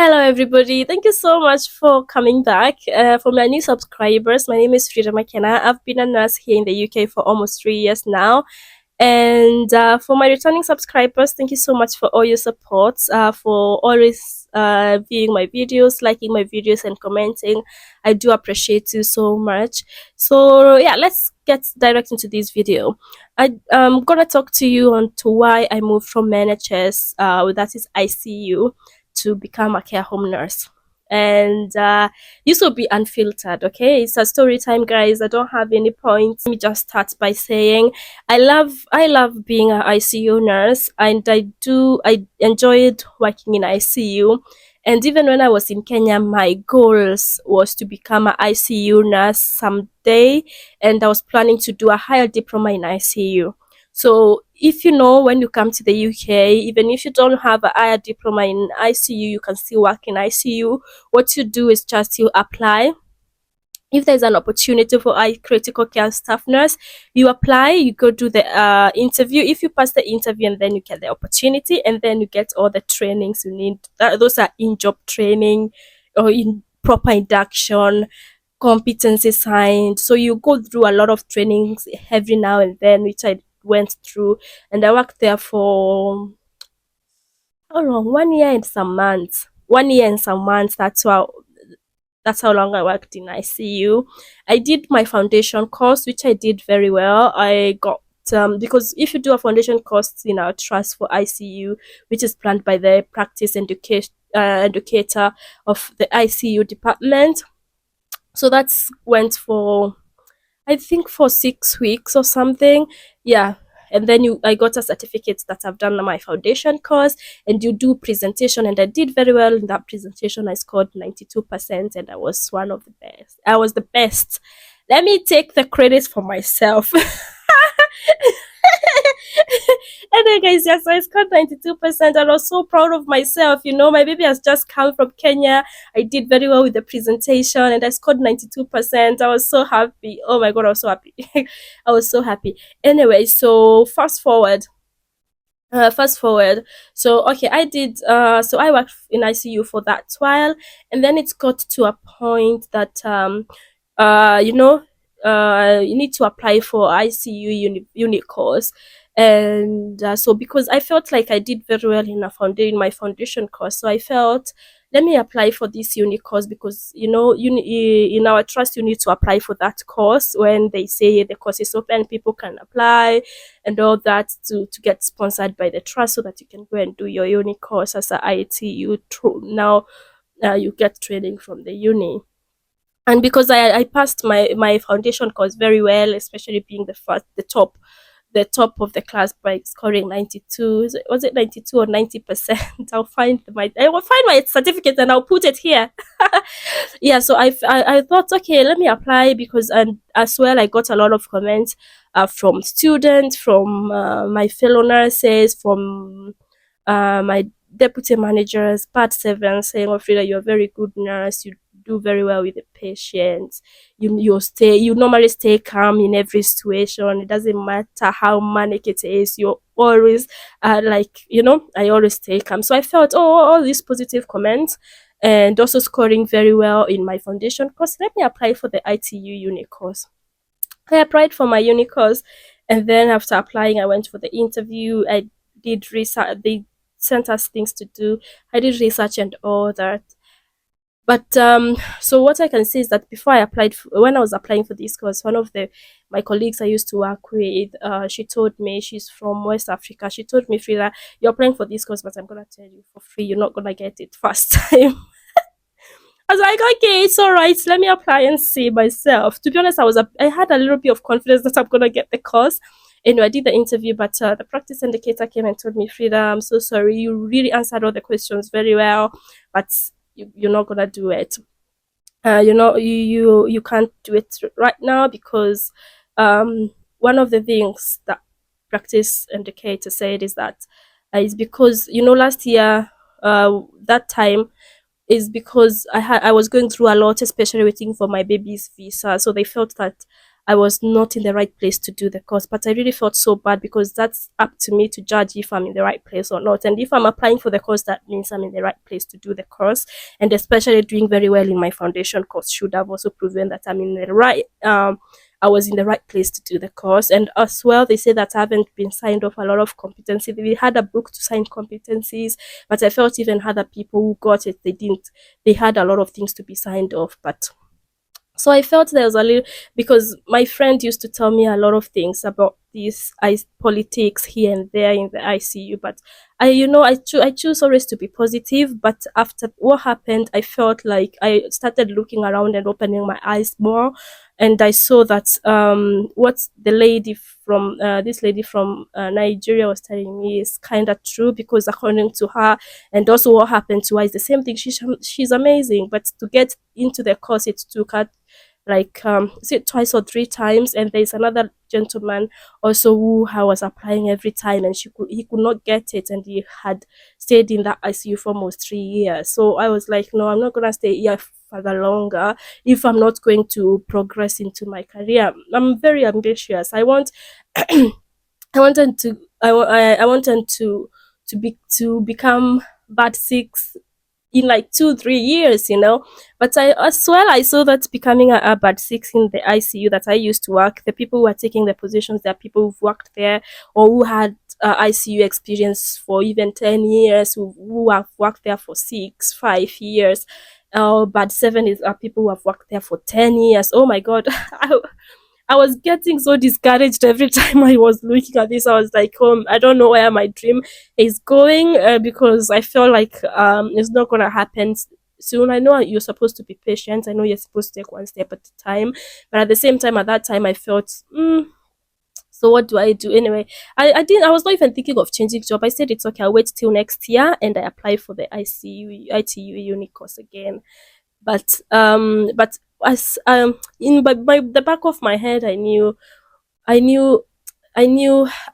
Hello, everybody. Thank you so much for coming back. For my new subscribers, my name is Frida McKenna. I've been a nurse here in the UK for almost 3 years now. And for my returning subscribers, thank you so much for all your support, for always viewing my videos, liking my videos, and commenting. I do appreciate you so much. So, yeah, let's get direct into this video. I'm gonna talk to you on to why I moved from NHS, that is ICU, to become a care home nurse. And this will be unfiltered, okay? It's a story time, guys. I don't have any points. Let me just start by saying I love being an ICU nurse, and I enjoyed working in ICU. And even when I was in Kenya, my goals was to become an ICU nurse someday, and I was planning to do a higher diploma in ICU. So if you know, when you come to the UK, even if you don't have a higher diploma in ICU, you can still work in ICU. What you do is just you apply. If there's an opportunity for a critical care staff nurse, you apply, you go do the interview. If you pass the interview, and then you get the opportunity, and then you get all the trainings you need. Those are in-job training or in proper induction, competency signed. So you go through a lot of trainings every now and then, which I went through, and I worked there for how long? 1 year and some months. 1 year and some months. That's how long I worked in ICU. I did my foundation course, which I did very well. I got because if you do a foundation course in our trust for ICU, which is planned by the practice educator of the ICU department, so that's went for I think for 6 weeks or something. Yeah. And then I got a certificate that I've done my foundation course, and you do presentation, and I did very well in that presentation. I scored 92%, and I was one of the best. I was the best. Let me take the credit for myself. And then, guys, yes, I scored 92%, and I was so proud of myself. My baby has just come from Kenya. I did very well with the presentation, and I scored 92%. I was so happy. Oh my God, I was so happy. I was so happy. Anyway, so fast forward. So okay, I worked in ICU for that while, and then it got to a point that uh you know you need to apply for ICU unit course. And so because I felt like I did very well in my foundation course, so I felt, let me apply for this unit course, because in our trust you need to apply for that course. When they say the course is open, people can apply and all that to get sponsored by the trust, so that you can go and do your uni course as a ITU. Now you get training from the uni. And because I passed my foundation course very well, especially being the top of the class by scoring 92. Was it 92 or 90%? I will find my certificate and I'll put it here. Yeah, so I thought, okay, let me apply, because and as well I got a lot of comments from students, from my fellow nurses, from my deputy managers, part 7, saying, "Oh, Frida, you're a very good nurse. You do very well with the patients. You normally stay calm in every situation. It doesn't matter how manic it is. You're always I always stay calm." So I felt, all these positive comments, and also scoring very well in my foundation course. Let me apply for the ITU uni course. I applied for my uni course, and then after applying, I went for the interview. I did research. They sent us things to do. I did research and all that. But so what I can say is that when I was applying for this course, one of the my colleagues I used to work with, she told me, she's from West Africa. She told me, "Frida, you're applying for this course, but I'm gonna tell you for free. You're not gonna get it first time." I was like, "Okay, it's all right. Let me apply and see myself." To be honest, I had a little bit of confidence that I'm gonna get the course. Anyway, I did the interview, but the practice indicator came and told me, "Frida, I'm so sorry. You really answered all the questions very well, but you're not gonna do it. You can't do it right now, because one of the things that practice indicator said is that is because last year, that time, is because I was going through a lot, especially waiting for my baby's visa. So they felt that I was not in the right place to do the course. But I really felt so bad because that's up to me to judge if I'm in the right place or not. And if I'm applying for the course, that means I'm in the right place to do the course. And especially doing very well in my foundation course should have also proven that I'm in the right I was in the right place to do the course. And as well, they say that I haven't been signed off a lot of competency. We had a book to sign competencies, but I felt even other people who got it, they didn't. They had a lot of things to be signed off, but so I felt there was a little, because my friend used to tell me a lot of things about these politics here and there in the ICU. But I choose always to be positive. But after what happened, I felt like I started looking around and opening my eyes more, and I saw that what the lady from this lady from Nigeria was telling me is kind of true, because according to her, and also what happened to her is the same thing. She's amazing, but to get into the course, it took her like is it twice or three times, and there's another gentleman also who I was applying every time, and he could not get it, and he had stayed in that ICU for almost 3 years. So I was like, no, I'm not gonna stay here further longer if I'm not going to progress into my career. I'm very ambitious. I wanted to I wanted to become bad six in like 2 3 years, but I as well I saw that becoming a bad six in the ICU that I used to work, the people who are taking the positions, there are people who've worked there or who had ICU experience for even 10 years, who have worked there for 6 5 years. Bad seven is people who have worked there for 10 years. Oh my god. I was getting so discouraged every time I was looking at this. I was like, I don't know where my dream is going, because I feel like it's not going to happen soon. I know you're supposed to be patient. I know you're supposed to take one step at a time. But at the same time, at that time, I felt, so what do I do? Anyway, I didn't, I was not even thinking of changing job. I said, it's okay, I'll wait till next year. And I apply for the ITU uni course again. But as in the back of my head, I knew I knew I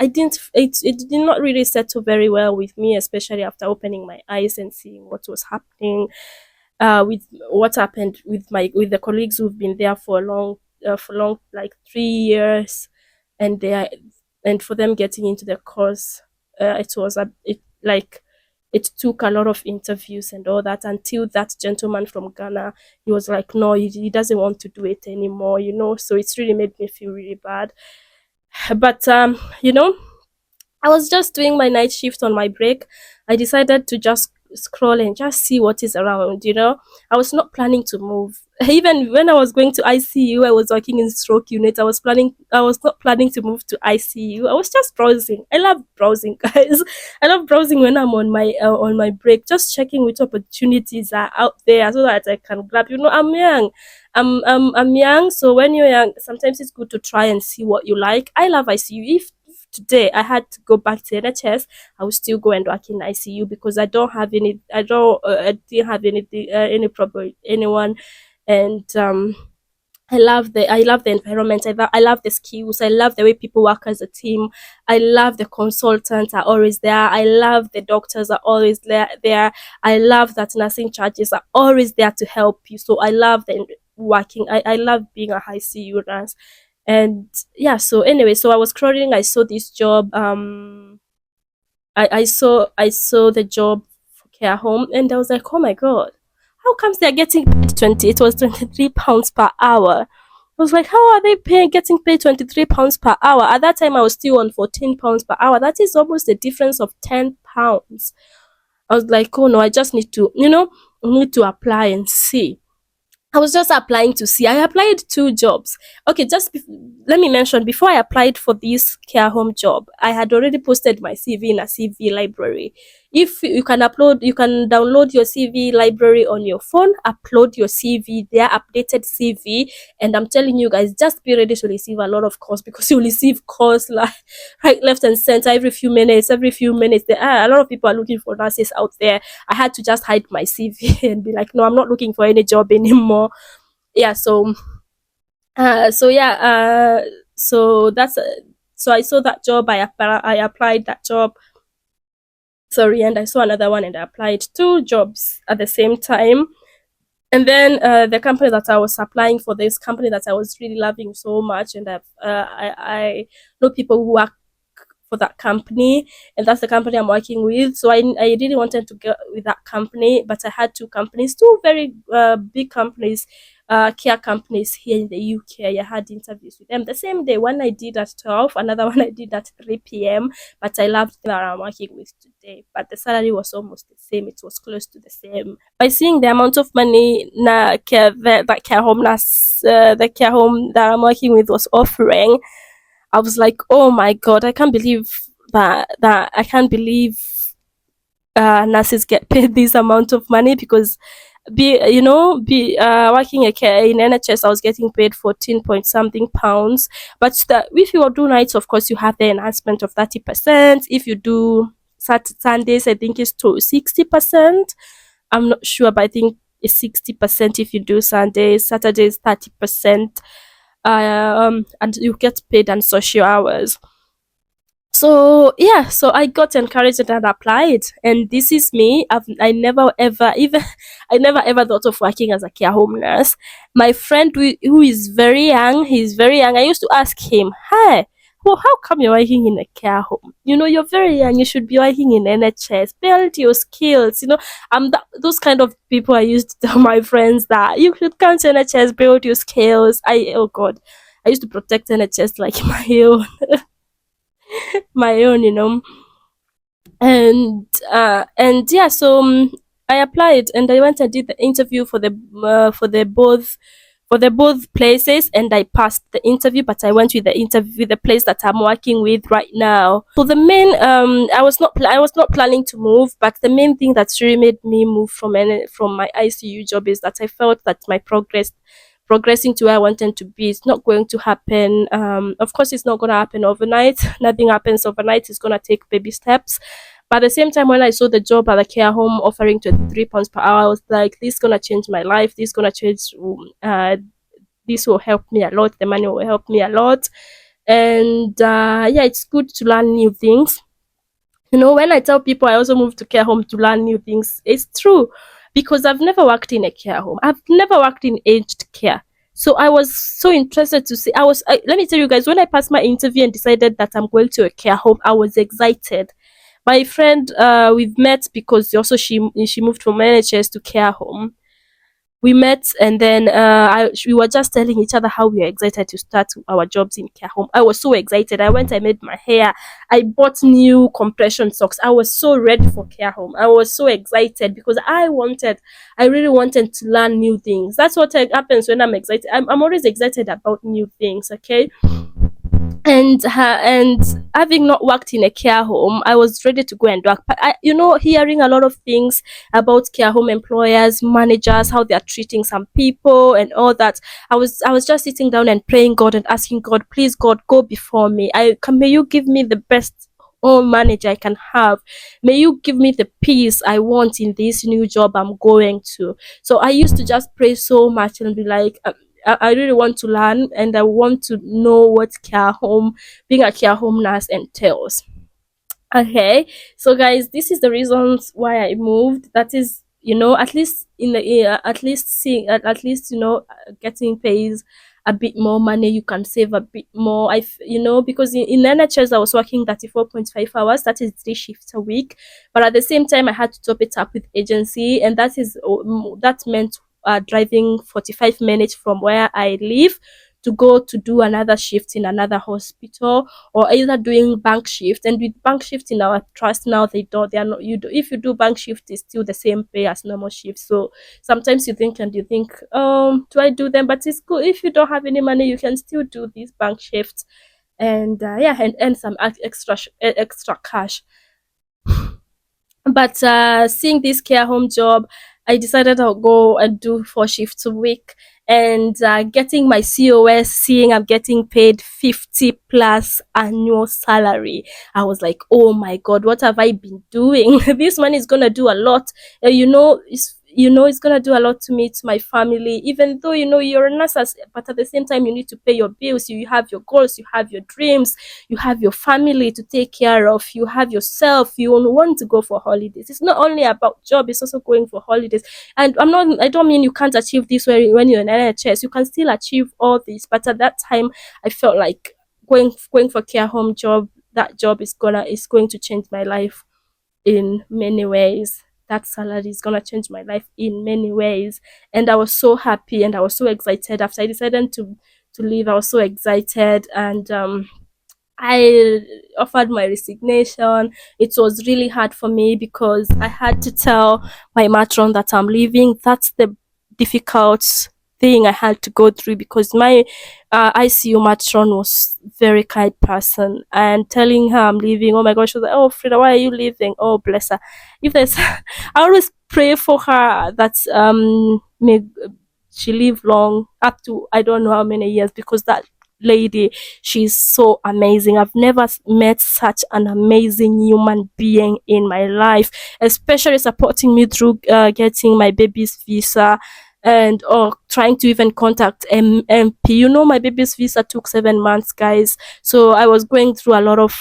didn't it did not really settle very well with me, especially after opening my eyes and seeing what was happening, with what happened with the colleagues who've been there for long, like 3 years, and they are, and for them getting into the course, it was a it like it took a lot of interviews and all that, until that gentleman from Ghana, he was like, no, he doesn't want to do it anymore, so it's really made me feel really bad. But I was just doing my night shift on my break. I decided to just scroll and just see what is around. I was not planning to move. Even when I was going to ICU, I was working in stroke unit. I was not planning to move to ICU. I was just browsing. I love browsing, guys. I love browsing when I'm on my break, just checking which opportunities are out there so that I can grab. I'm young. I'm young, so when you're young, sometimes it's good to try and see what you like. I love ICU. If today I had to go back to NHS, I would still go and work in ICU, because I didn't have anything, any problem with anyone. And I love the environment. I love the skills. I love the way people work as a team. I love the consultants are always there. I love the doctors are always there. I love that nursing charges are always there to help you. So I love the working. I love being a high CU nurse. And yeah, so anyway, so I was scrolling, I saw this job. I saw the job for care home, and I was like, oh my god, how comes they're getting paid 20? It was £23 per hour. I was like, how are they getting paid £23 per hour? At that time, I was still on £14 per hour. That is almost a difference of £10. I was like, oh no, I just need to, need to apply and see. I was just applying to see. I applied 2 jobs. Okay, let me mention, before I applied for this care home job, I had already posted my CV in a CV library. If you can download your CV library on your phone, upload your CV there, updated CV, and I'm telling you guys, just be ready to receive a lot of calls, because you receive calls like right, left, and center every few minutes. Every few minutes, there are a lot of people are looking for nurses out there. I had to just hide my CV and be like, no, I'm not looking for any job anymore. Yeah, so that's so I saw that job. I applied that job. Sorry, and I saw another one, and I applied 2 jobs at the same time. And then the company that I was applying for, this company that I was really loving so much, and I know people who work for that company, and that's the company I'm working with. So I really wanted to get with that company, but I had two companies, two very big companies, care companies here in the UK. I had interviews with them the same day. One I did at 12, another one I did at 3 p.m. But I loved that I'm working with today. But the salary was almost the same. It was close to the same. By seeing the amount of money that care home the care home that I'm working with was offering, I was like, oh my god, I can't believe that I can't believe nurses get paid this amount of money. Because be working in NHS, I was getting paid 14 point something pounds. But if you do nights, of course, you have the enhancement of 30%. If you do Sundays, I think it's to 60%. I'm not sure, but I think it's 60% if you do Sundays. Saturdays 30%. And you get paid on social hours. So yeah, so I got encouraged and applied, and this is me. I never ever even I never ever thought of working as a care home nurse. My friend who is very young, he's very young. I used to ask him, "Hey, well, how come you're working in a care home? You know, you're very young. You should be working in NHS. Build your skills. You know, those kind of people. I used to tell my friends that you should come to NHS, build your skills. Oh god, I used to protect NHS like my own, and yeah, so I applied and I went and did the interview for the both places, and I passed the interview, but I went with the interview with the place that I'm working with right now. So the main I was not planning to move, but the main thing that really made me move from my ICU job is that I felt that my progressing to where I wanted to be. It's not going to happen. Of course, it's not going to happen overnight. Nothing happens overnight. It's going to take baby steps. But at the same time, when I saw the job at the care home offering £23 per hour, I was like, this is going to change my life. This is going to change, this will help me a lot. The money will help me a lot. And yeah, it's good to learn new things. When I tell people I also moved to care home to learn new things, it's true, because I've never worked in a care home. I've never worked in aged care. So I was so interested to see. Let me tell you guys, when I passed my interview and decided that I'm going to a care home, I was excited. My friend, we've met because also she moved from NHS to care home. We met, and then we were just telling each other how we are excited to start our jobs in care home. I was so excited. I went, I made my hair, I bought new compression socks. I was so ready for care home. I was so excited because I really wanted to learn new things. That's what happens when I'm excited. I'm always excited about new things. Okay. And having not worked in a care home, I was ready to go and work. But hearing a lot of things about care home employers, managers, how they are treating some people and all that, I was just sitting down and praying God and asking God, please God, go before me. May you give me the best home manager I can have. May you give me the peace I want in this new job I'm going to. So I used to just pray so much and be like, I really want to learn, and I want to know what being a care home nurse entails. Okay, so guys, this is the reasons why I moved. That is, at least at least seeing, getting paid a bit more money, you can save a bit more. Because in NHS I was working 34.5 hours. That is 3 shifts a week, but at the same time I had to top it up with agency, and that meant driving 45 minutes from where I live to go to do another shift in another hospital, or either doing bank shift. And with bank shift in our trust now, they are not, if you do bank shift, it's still the same pay as normal shift. So sometimes you think, do I do them? But it's good if you don't have any money, you can still do these bank shifts, and yeah, and earn some extra cash. But seeing this care home job, I decided I'll go and do 4 shifts a week. And getting my COS, seeing I'm getting paid 50 plus annual salary, I was like, oh my god, what have I been doing? This money is gonna do a lot. it's gonna do a lot to me, to my family, even though you're a nurse, but at the same time you need to pay your bills, you have your goals, you have your dreams, you have your family to take care of, you have yourself, you want to go for holidays. It's not only about job, it's also going for holidays. And I don't mean you can't achieve this when you're in NHS. You can still achieve all this, but at that time I felt like going for care home job, that job is going to change my life in many ways. That salary is gonna change my life in many ways. And I was so happy and I was so excited after I decided to leave. I was so excited, and I offered my resignation. It was really hard for me because I had to tell my matron that I'm leaving. That's the difficult thing I had to go through, because my ICU matron was very kind person, and telling her I'm leaving. Oh my gosh, she was like, "Oh, Frida, why are you leaving?" Oh, bless her. If there's, I always pray for her that may she live long, up to I don't know how many years, because that lady, she's so amazing. I've never met such an amazing human being in my life, especially supporting me through getting my baby's visa, and or trying to even contact MP. My baby's visa took 7 months, guys. So I was going through a lot of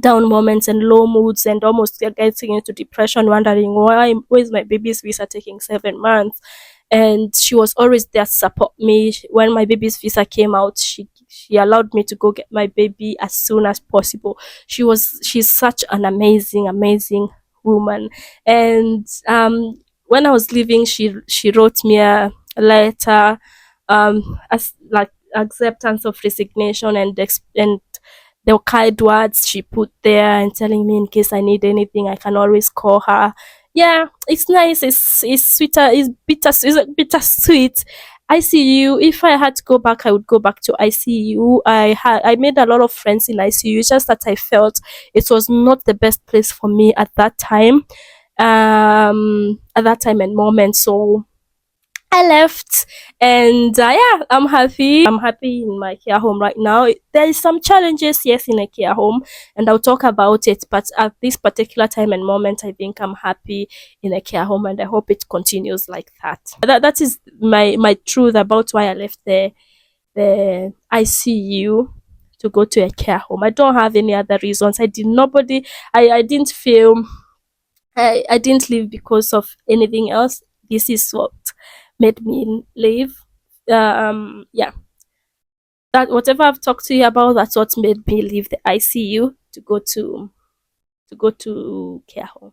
down moments and low moods, and almost getting into depression, wondering why is my baby's visa taking 7 months. And she was always there to support me. When my baby's visa came out, she allowed me to go get my baby as soon as possible. She's such an amazing woman. And when I was leaving, she wrote me a letter, as like acceptance of resignation, and the kind words she put there, and telling me in case I need anything, I can always call her. Yeah, it's nice. It's sweeter. It's bittersweet. ICU. If I had to go back, I would go back to ICU. I made a lot of friends in ICU. Just that I felt it was not the best place for me at that time. At that time and moment. So I left, and yeah, I'm happy. I'm happy in my care home right now. There is some challenges, yes, in a care home, and I'll talk about it. But at this particular time and moment, I think I'm happy in a care home, and I hope it continues like that. That is my truth about why I left the ICU to go to a care home. I don't have any other reasons. I didn't feel I didn't leave because of anything else. This is what made me leave. Yeah, that whatever I've talked to you about, that's what made me leave the ICU to go to care home.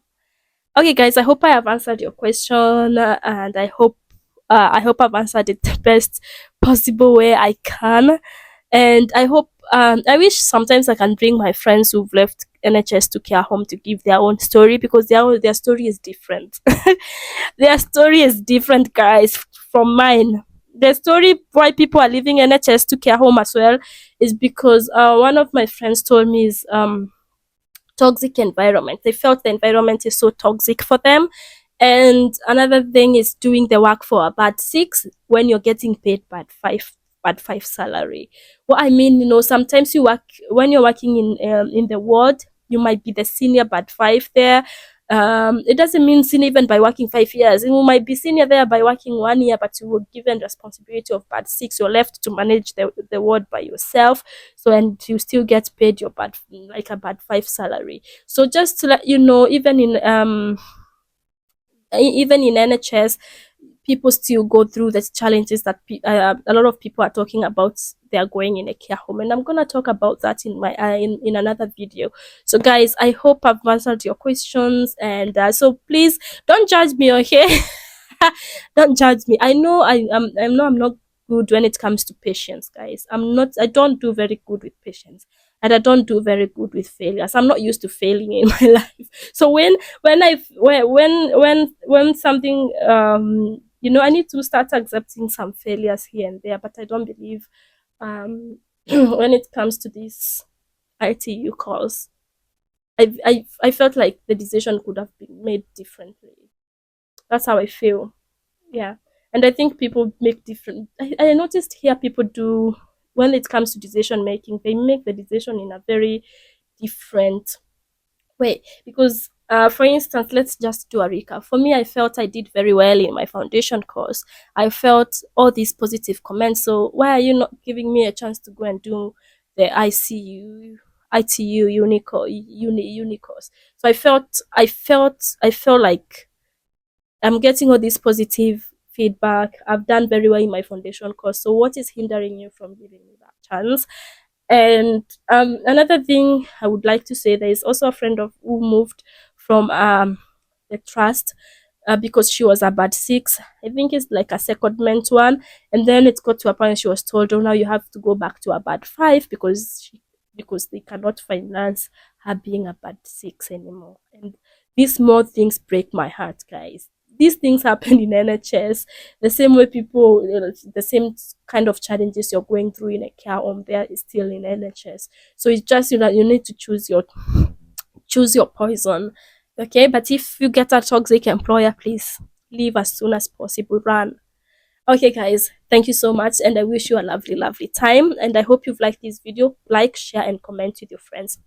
Okay, guys, I hope I have answered your question, and I hope I've answered it the best possible way I can. And I wish sometimes I can bring my friends who've left NHS to care home to give their own story, because their story is different. Their story is different, guys, from mine. The story why people are leaving NHS to care home as well is because one of my friends told me is toxic environment. They felt the environment is so toxic for them. And another thing is doing the work for a bad six when you're getting paid bad five salary. What I mean, sometimes you work when you're working in the ward, you might be the senior bad five there. It doesn't mean senior even by working 5 years. You might be senior there by working 1 year, but you were given responsibility of bad six. You're left to manage the ward by yourself. So, and you still get paid your a bad five salary. So just to let you know, even in NHS, people still go through the challenges that a lot of people are talking about. They are going in a care home, and I'm gonna talk about that in my in another video. So, guys, I hope I've answered your questions, and so please don't judge me, okay? Don't judge me. I know I'm not good when it comes to patience, guys. I don't do very good with patience, and I don't do very good with failures. I'm not used to failing in my life. So when something I need to start accepting some failures here and there, but I don't believe when it comes to these ITU calls, I felt like the decision could have been made differently. That's how I feel. Yeah. And I think people make different I noticed here people do, when it comes to decision making, they make the decision in a very different way, because For instance, let's just do a recap. For me, I felt I did very well in my foundation course. I felt all these positive comments. So why are you not giving me a chance to go and do the ICU, ITU uni course? So I felt like I'm getting all this positive feedback. I've done very well in my foundation course. So what is hindering you from giving me that chance? And another thing I would like to say, there is also a friend of who moved from the trust because she was a bad six. I think it's like a secondment one, and then it got to a point she was told, "Oh, now you have to go back to a bad five because they cannot finance her being a bad six anymore." And these small things break my heart, guys. These things happen in NHS the same way people, the same kind of challenges you're going through in a care home, there is still in NHS. So it's just you need to choose your poison. Okay, but if you get a toxic employer, please leave as soon as possible. Run. Okay, guys, thank you so much, and I wish you a lovely, lovely time. And I hope you've liked this video. Like, share, and comment with your friends.